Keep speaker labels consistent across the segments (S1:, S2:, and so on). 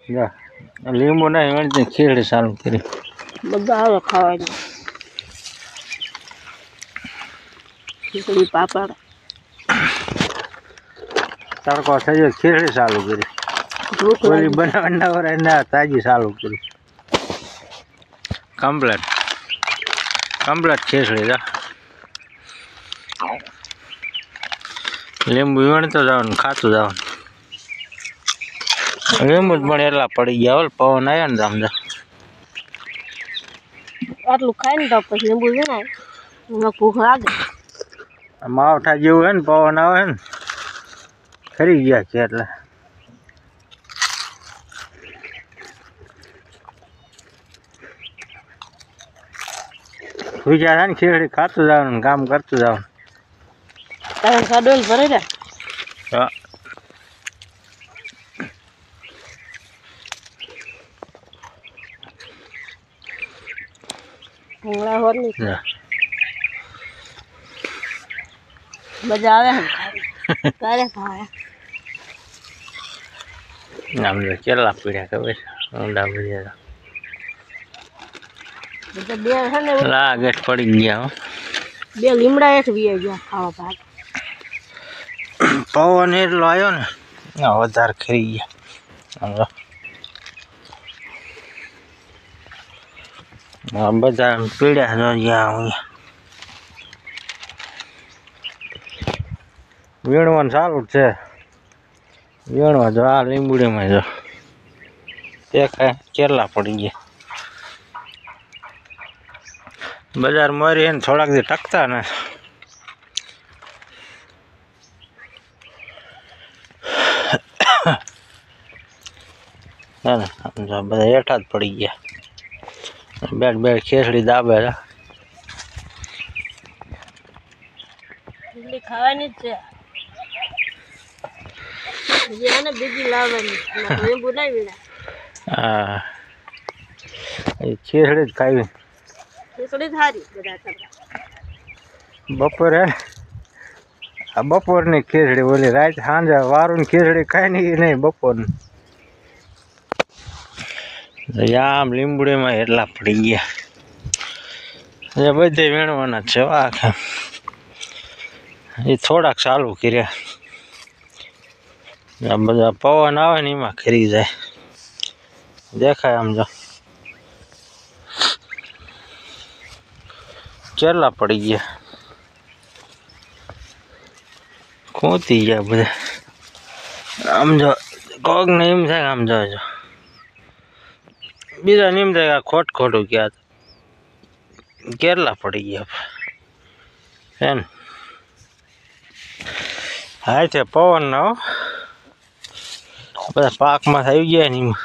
S1: જા લીંબુ નહીં વળતી ખીચડી ચાલુ કરી
S2: બધા આવે ખાવાની ખીચડી પાપડ
S1: તડકો થઈ ગયો ખીચડી ચાલુ કરી
S2: ભૂખ
S1: ઓલી
S2: લાગી
S1: બનાવવાના વરે ના તાજી ચાલુ કરી કમ્પ્લેટ ખીચડી જા લીંબુ વણતો જવાનું ખાતું જવાનું લીંબુ જ પણ એટલા પડી ગયા હોલ પવન આવ્યો ને સમજા
S2: આટલું ખાઈને તો પછી લીંબુ જણાય મને ભૂખ લાગે
S1: માવઠા જેવું હે ને પવન આવે ને ખરી ગયા છે એટલે વિચાર છે ને ખીચડી ખાતું જવાનું ને કામ કરતું જવાનું
S2: તારે સાડોલ ભરે ને
S1: હા
S2: ભૂંગળા હોર ની
S1: જા.
S2: મજા આવે ને ક્યારે ખાવા
S1: આમ જો કેટલા પીડ્યા ખબર છે ઊંડા ભર્યા
S2: બધા બે છે ને
S1: લાગેટ પડી ગયા હો
S2: બે લીમડા એક વી ગયા ખાવા ભાગ
S1: પવન એટલો આવ્યો ને વધારે ખરી ગયા બધા પીડ્યા જો જ્યાં વીણવાનું સારું જ છે વીણવા જો આ લીંબુડીમાં જો દેખાય કેટલા પડી ગયા બજાર મારી એને થોડાક દી ટકતા ને બધા હેઠા જ પડી ગયા બેડ ખીચડી દાબે છે
S2: ખીચડી ખાવાની જ છે બીજી આને બીજી લાવવાની લીંબુ લાવી
S1: હા ખીચડી જ ખાવી
S2: ખીચડી સારી બધા કરતા
S1: બપોરે આ બપોરની ખીચડી ઓલી રાત સાંજે વારું ખીચડી ખાઈ નહીં બપોરની આમ લીંબુડીમાં એટલા પડી ગયા એ બધે વીણવાના છે આખા એ થોડાક ચાલુ કર્યા બધા પવન આવે ને એમાં ખરી જાય દેખાય આમ જો કેટલા પડી ગયા ખૂંતી ગયા બધા આમ જો કોક ને એમ થાય આમ જો બીજા એમ થાય ખોટું ગયા કેટલા પડી ગયા હે ને હા છે પવન ના બધા પાકમાં થઈ ગયા ને એમાં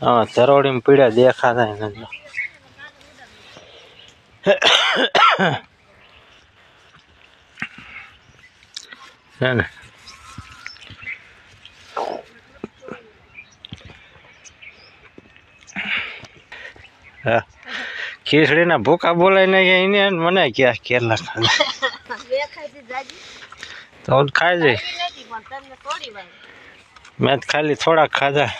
S1: હા ધરોડીમાં પીડ્યા દેખાતા નથી હે ને હા ખીચડીના ભૂકા બોલાય ને એને મને ક્યાં કેટલા ખાધા તો ખાઈ જાય મેં ખાલી થોડાક ખાધા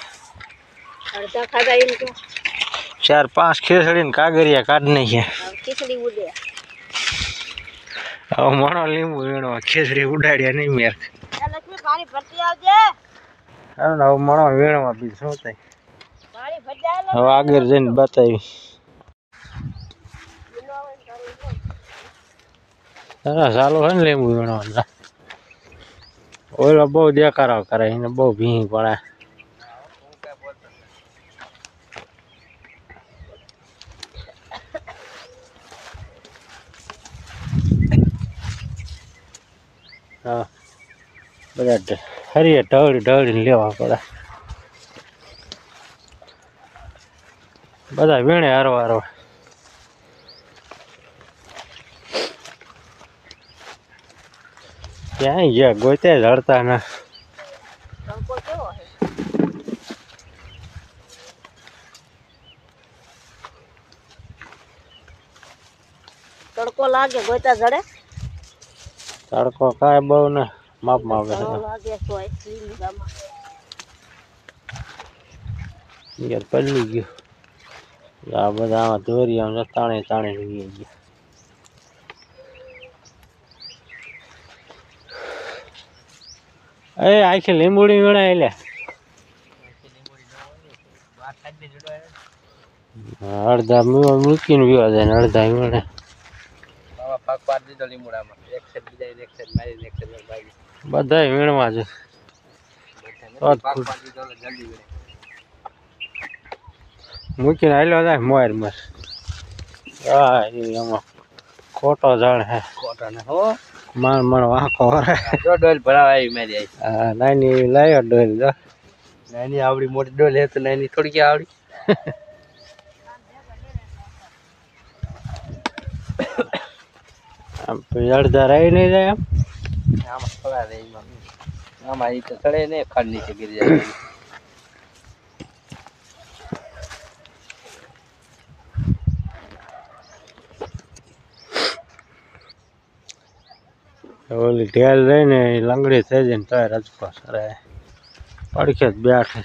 S1: 4-5 ખીચડીને કાગરિયા કાઢ નાખ્યા
S2: ખીચડી ઉડે
S1: હવે મણો લીંબુ વીણવા ખીચડી ઉડાડ્યા નહીં મેર
S2: પાણી ભરતી આવજે
S1: હવે મણો વીણવા બીજું શું થાય
S2: પાણી ભરજાય
S1: હવે આગળ જઈને બતાવી ચાલુ હોય ને લીંબુ વીણવા ઓલો બહુ દેખાડો કરે એને બહુ ભીંગ પડે હા બધા હરીએ ઢળીને લેવા પડે બધા વીણે હારવા ક્યાંય ગયા ગોતે ઝડતા ના
S2: તડકો લાગે ગોતા જડે
S1: તડકો કાંઈ બહુ ને માપમાં આવે
S2: લાગે તો આઈસ્ક્રીમ ગામાં
S1: યાર પડી ગયો આ બધા આમાં દોરી આમ તાણે તાણે લઈ ગયા એ આખી લીંબુડી વીણા એટલે અડધા મૂકીને વિવા જાય ને અડધા વીણે બધા વીણવા છે મૂકીને હાલ્યો જાય મોર મર હા એમાં ખોટો જાણ હે માણ માણ વાંકો ડોલ ભરાવા મારી હા નાની લાવ્યો ડોલ જો નાની આવડી મોટી ડોલ હે તો નાની થોડી કે આવડી આમ અડધા રહી નહીં જાય આમાં થોડા રહી આમાં એ તો ચડે ને ખડ નીચે ગીરી જાય ઓલી ઢેલ રહીને એ લંગડી થઈ જાય ને તો રજકો સરે પડખે જ બેઠે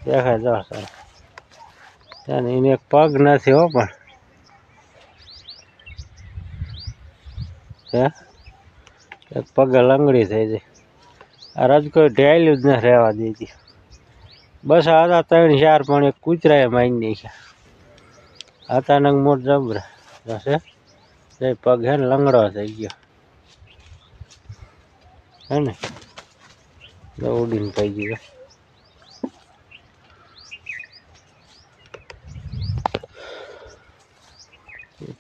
S1: દેખાય જો સર ત્યાં એને એક પગ નથી હો પણ હે એક પગે લંગડી થઈ જાય આ રજકો ઢેલ્યું જ ન રહેવા દીધી બસ હતા 3-4 પણ એક કૂતરાએ મારી નાખ્યા હતા નંગ મોટ જબરા જશે એ પગ હે ને લંગડો થઈ ગયો હે ને ઉડીને પઈ ગયો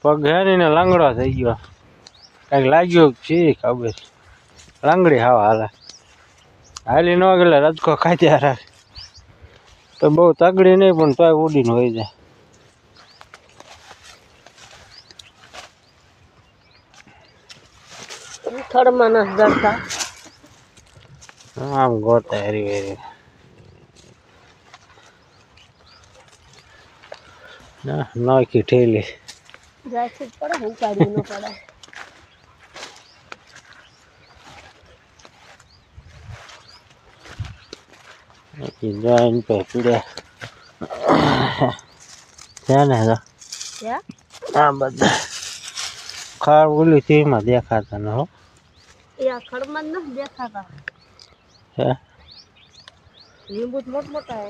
S1: પગ હે ને લંગડો થઈ ગયો કઈક લાગ્યું છે ખબર લંગડી હાવા હાલે હાલી ન ગયેલા રજકો ખાધ્યા રાખ તો બહુ તગડી નહીં પણ તોય ઉડીને હોય જાય
S2: થડમાં નથી જડતા
S1: આમ ગોતા હેરી હેરી ના નાખી ઠેલી
S2: જાય છે પડે હું કાઢી ન પડે
S1: જોઈને પે પીડ્યા ત્યાં ને આ બધા ખાર ઓલી તેમાં દેખાતા ને હો
S2: એ આ ખડમાં જ નથી દેખાતા
S1: હે
S2: લીંબુ મોટ મોટા હે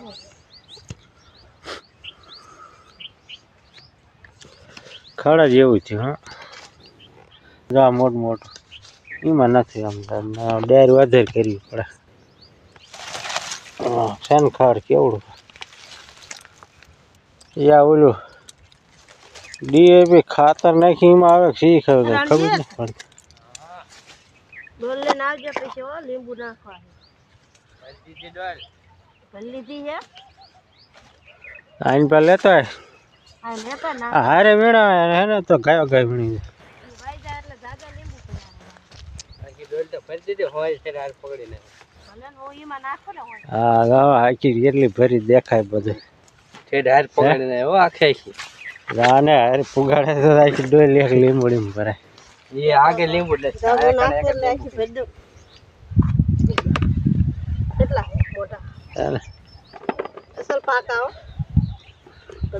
S1: ખડા જેવું છે હા જા મોટ મોટું એમાં નથી આમ ડેર વધારે કરવી પડે છે ને ખાડ કેવડું યા ઓલું ડીએપી ખાતર નાખી એમાં આવે શી ખબર નહીં પડતી
S2: ડોલ લઈને આવજો પછી હો લીંબુ નાખવા ભરી લીધી છે
S1: આઈને પર લેતો હોય
S2: હા લેતા ના
S1: હારે વીણા હે ને તો ગાયો ગાય વીણી
S2: ભાઈ જાય એટલે જાજા લીંબુ
S1: આખી ડોલ તો ભરી દીધી હોય છે હાર પકડીને
S2: ભલે નો ઈમાં નાખો ને હોય
S1: હા ગાવા આખી એટલી ભરી દેખાય બધે ઠેડ હાર પકડીને હો આખી આખી રાને હાર પુગાડે તો આખી ડોલ એક લીંબુડીમાં ભરાય એ આગે લીંબુ લે
S2: જાજો નાખો એટલે આખી ભરી દઉં કેટલા મોટા
S1: ચાલે
S2: અસલ પાકા હો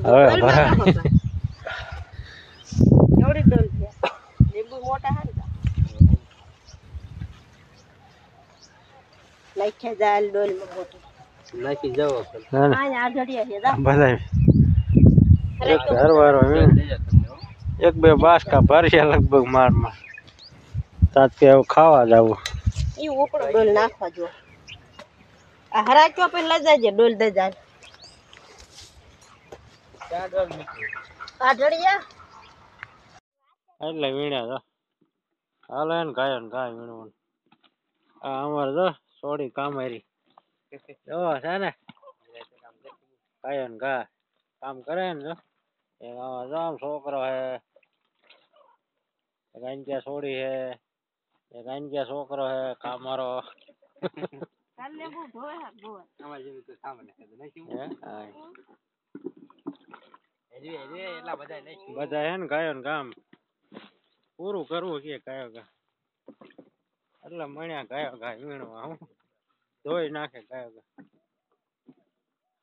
S1: હવે ભરા
S2: એવડી ડોલ છે લીંબુ મોટા હે ને નાખ્યા જાય ડોલ માં મોટું
S1: નાખી જાવ
S2: આ આ ઘડિયા છે જા
S1: બધા એક હરવારો એક બે બાસકા ભરશે લગભગ મારમાં તાત કે ખાવા જાવું
S2: ઈ ઉપડો ડોલ નાખવા જો આ હરાક્યો પણ લઈ જાજે ડોલ દઈ જાય આ ઘડિયા
S1: એટલે વીણ્યા તો હાલો ને ગાયો ને ગાય વીણવાનું આ અમારે જો સોડી કામેરી જો છે ને ગાયો ને ગા કામ કરે ને જો એક આમ છોકરો હે એક આંજ્યા છોડી હે એક આંજ્યા છોકરો હે કામારો
S2: કાલે બહુ ધોય હા ધોય
S1: અમાર જેવી તો સામે નહીં હે હા એટલા બધા નહીં બધા હે ને ગાયો ને ગામ પૂરું કરવું કે ગાયો ગા એટલે મણ્યા ગાયો ગા વીણવા હું ધોઈ નાખે ગાયો ગા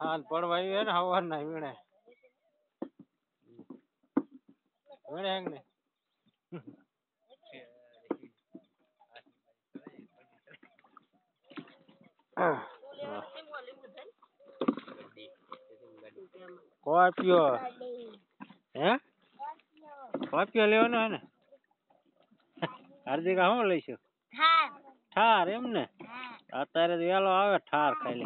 S1: હા પડવા આવ્યું ને હવાર ના વીણે વીણે હેંગ ને કોપ્યો હે કોપ્યો લેવાનો હે ને હાર્દિકા શું લઈશું ઠાર એમ ને અત્યારે તો વેલો આવે ઠાર ખાઈ લે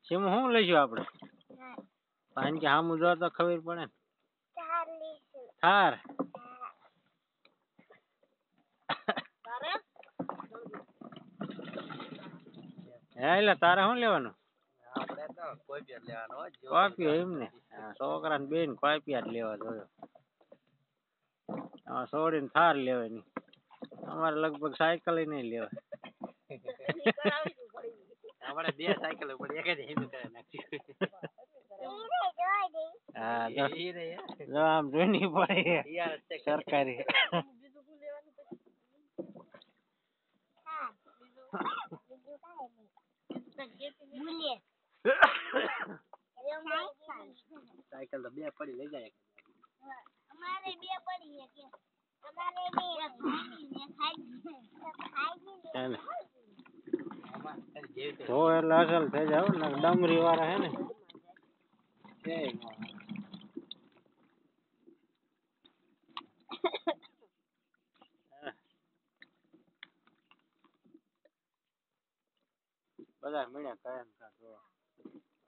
S1: શેમાં શું લઈશું આપડે કારણ કે સામું જો તો ખબર પડે ને ઠાર હે એટલે તારે શું લેવાનું કોપ્યો એમ ને છોકરા ને બેન કોપ્યા જ લેવા જોયો છોડીને થાર લેવાની અમારે લગભગ સાયકલ નહીં લેવાય આપણે બે સાયકલ પડી એક જ હિન્દુ કરે નાખી હા જો આમ જોઈની પડે સરકારી સાયકલ તો બે પડી લઈ જાય અમારે બે પડી છે અમારે બે તો એટલે અસલ થઈ જાવ ને ડમરી વાળા હે ને બધા મળ્યા કાયમ કાઢો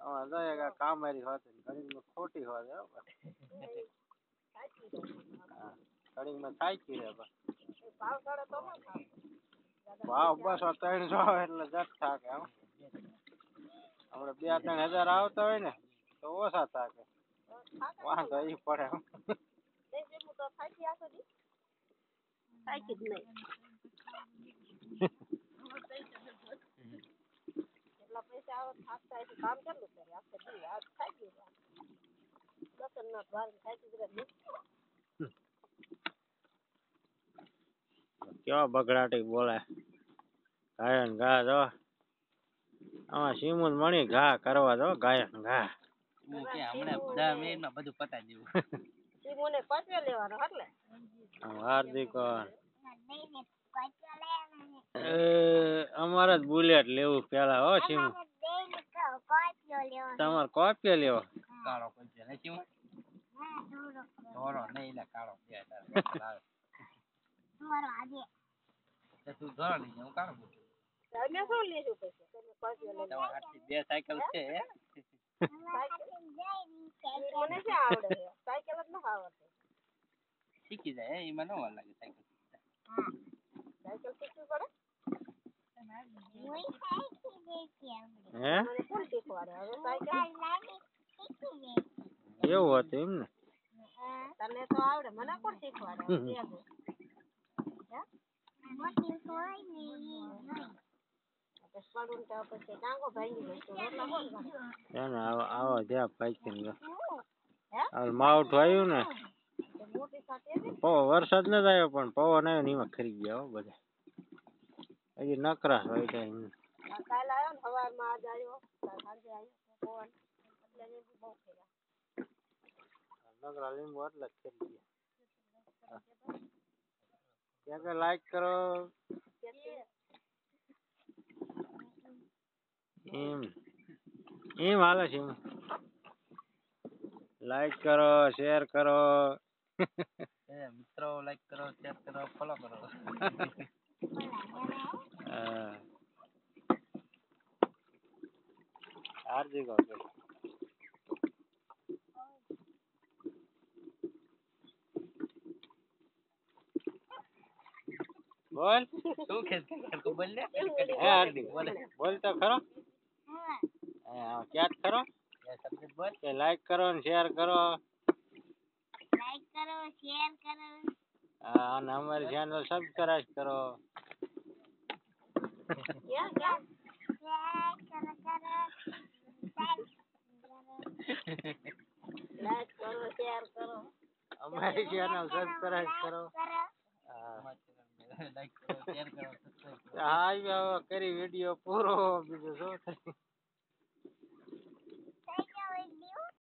S1: આમાં જાય કામારી હોત ઘણી ખોટી હોત ઘણી માં થાકી રે ભાવ બસ 300 એટલે જટ થાકે આપણે 2-3 હજાર આવતા હોય ને તો ઓછા થાકે વાંધો ઈ પડે કેવા બગડાટી બોલે ગાયન ઘા જો આમાં સીમુન મણી ઘા કરવા દો ગાયન ઘા કે હમણે 10 મિનિટમાં બધું પતાઈ દેવું સીમુને કોપ્યો લેવાનો એટલે હાર્દિક અમારે જ બુલેટ લેવું પેલા હો સીમુ તમારે કોપ્યો લેવો કાળો કોપ્યો ને સીમુ ધોરો નહીં લે કાળો બે તમારો આજે તું ધોરો લઈ હું કાળો તમે શું લીધું પછી તમે કોપ્યો લઈ તમારી બે સાયકલ છે મને શું આવડે સાયકલ જ ન આવડે શીખી જાય એમાં ન વાર લાગે સાયકલ સાયકલ શીખવી પડે હે કોણ શીખવાડે હવે સાયકલ એવું હતું એમ ને તને તો આવડે મને કોણ શીખવાડે મોટી કોઈ નહીં પડું તો પછી ટાંગો ભાંગી ગયો રોટલા કોણ કરે એને આવો જ્યાં પાઈકન ગયો હાલ માવઠું આવ્યું ને વરસાદ ન આવ્યો પણ પવન આવ્યો ને એમાં ખરી ગયા હો બધા હજી નકરા હોય કાંઈ કાલે આવ્યો ને સવારમાં આજ આવ્યો સાંજે આવ્યો પવન એટલે લીંબુ બહુ કર્યા નકરા લીંબુ એટલે જ ખરી ગયા ત્યાં લાઈક કરો એમ હાલે છે લાઈક કરો શેર કરો મિત્રો લાઈક કરો શેર કરો ફોલો કરો હાર્દિક બોલ શું ખેલ બોલ લે હાર્દિક બોલ તો ખરો ક્યાં કરો કે લાઈક કરો ને શેર કરો અને અમારી ચેનલ સબસ્ક્રાઇબ કરો લાઈક કરો શેર કરો અમારી ચેનલ સબસ્ક્રાઇબ કરો લાઈક કરો શેર કરો સબસ્ક્રાઇબ કરો હા કરી વિડીયો પૂરો બીજું શું થાય